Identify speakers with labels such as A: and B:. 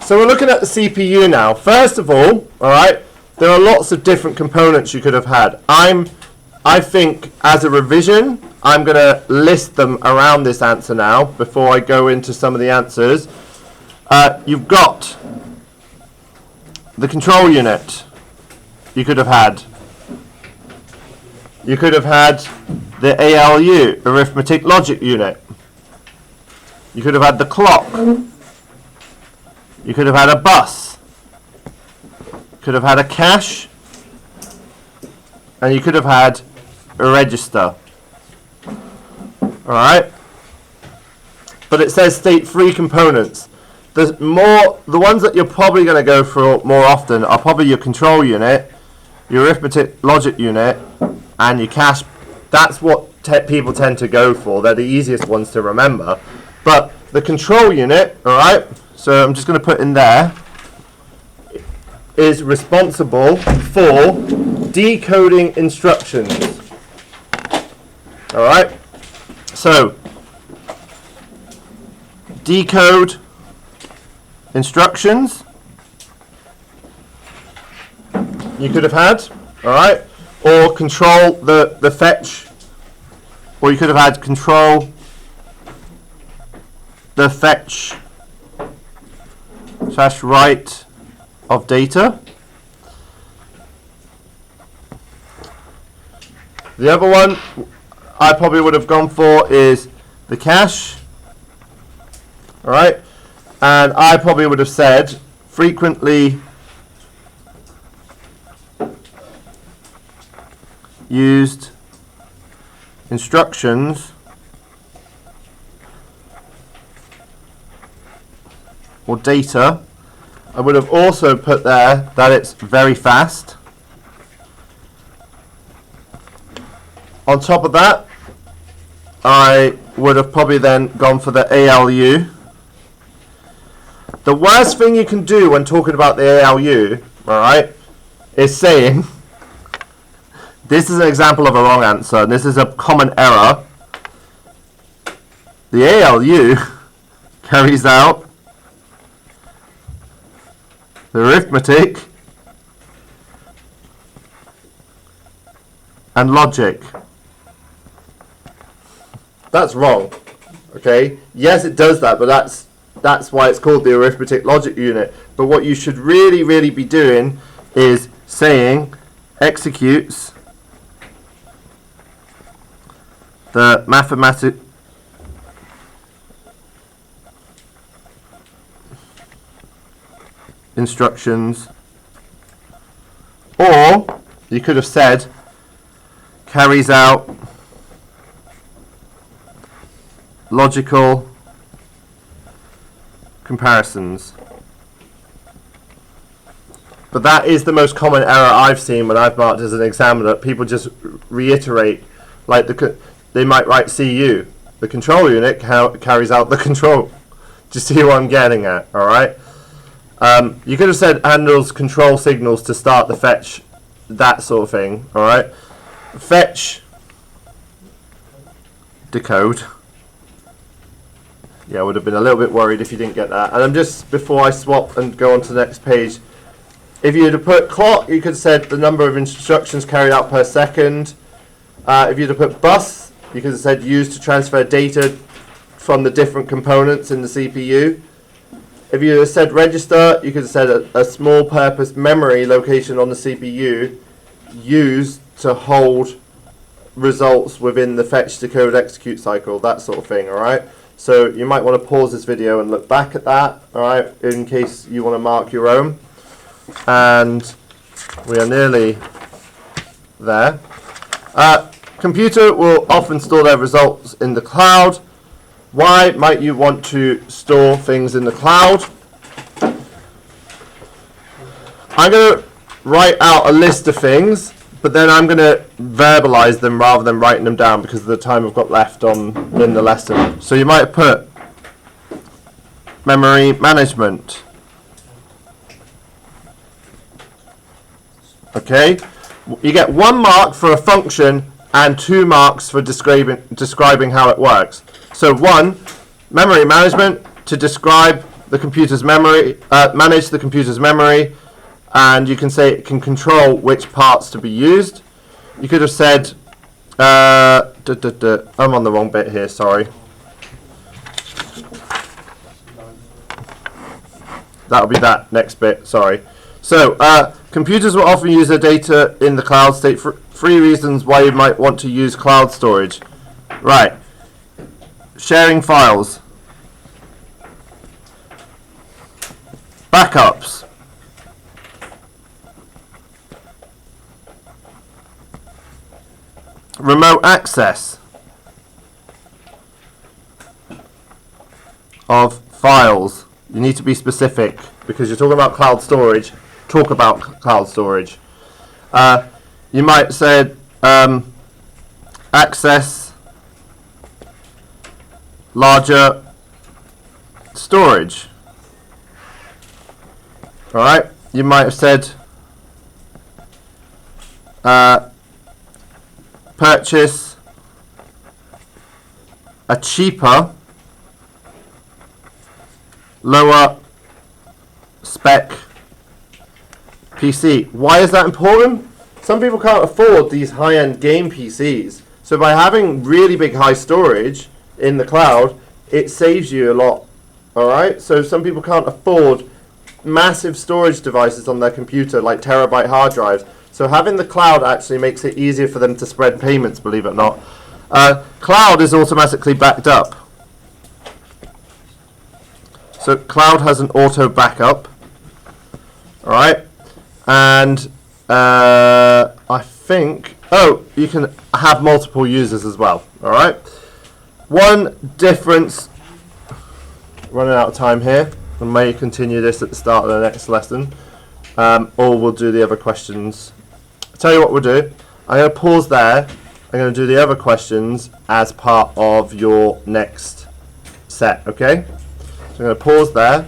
A: So we're looking at the CPU now. First of all right, there are lots of different components you could have had. I think as a revision, I'm going to list them around this answer now before I go into some of the answers. You've got the control unit you could have had. You could have had the ALU, arithmetic logic unit. You could have had the clock. You could have had a bus. You could have had a cache. And you could have had a register. Alright? But it says state 3 components. The ones that you're probably going to go for more often are probably your control unit, your arithmetic logic unit, and your cache. That's what people tend to go for. They're the easiest ones to remember. But the control unit, alright, so I'm just going to put in there, is responsible for decoding instructions. Alright, so decode instructions you could have had, alright, or control the fetch, or you could have had control the fetch / write of data. The other one I probably would have gone for is the cache. Alright, and I probably would have said frequently used instructions or data. I would have also put there that it's very fast. On top of that, I would have probably then gone for the ALU. The worst thing you can do when talking about the ALU, alright, is saying, this is an example of a wrong answer, and this is a common error. The ALU carries out the arithmetic and logic. That's wrong. Okay? Yes, it does that, but that's why it's called the arithmetic logic unit. But what you should really be doing is saying executes the mathematic instructions, or you could have said carries out logical comparisons. But that is the most common error I've seen when I've marked as an examiner. People just reiterate, like they might write CU. The control unit carries out the control. Do you see what I'm getting at? All right. You could have said handles control signals to start the fetch, that sort of thing. All right. Fetch, decode. Yeah, I would have been a little bit worried if you didn't get that. And I'm just, before I swap and go on to the next page, if you had put clock, you could have said the number of instructions carried out per second. If you'd have put bus, you could have said used to transfer data from the different components in the CPU. If you had said register, you could have said a small purpose memory location on the CPU used to hold results within the fetch, decode, execute cycle, that sort of thing, alright? So you might want to pause this video and look back at that, alright, in case you want to mark your own. And we are nearly there. Computer will often store their results in the cloud. Why might you want to store things in the cloud? I'm going to write out a list of things, but then I'm going to verbalize them rather than writing them down because of the time I've got left in the lesson. So you might put memory management. Okay, you get 1 mark for a function and 2 marks for describing how it works. So 1, memory management, to describe the computer's memory, manage the computer's memory, and you can say it can control which parts to be used. You could have said, I'm on the wrong bit here, sorry. That'll be that next bit, sorry. So, computers will often use their data in the cloud. State three reasons why you might want to use cloud storage. Right. Sharing files. Backups. Remote access of files. You need to be specific because you're talking about cloud storage. Talk about cloud storage. You might say access larger storage. All right. You might have said purchase a cheaper, lower spec PC. Why is that important? Some people can't afford these high-end game PCs. So by having really big high storage in the cloud, it saves you a lot. Alright? So some people can't afford massive storage devices on their computer, like terabyte hard drives. So having the cloud actually makes it easier for them to spread payments, believe it or not. Cloud is automatically backed up. So cloud has an auto backup. Alright. And I think, you can have multiple users as well. Alright. One difference, running out of time here, I may continue this at the start of the next lesson, or we'll do the other questions. I'll tell you what we'll do. I'm going to pause there. I'm going to do the other questions as part of your next set, okay? So I'm going to pause there.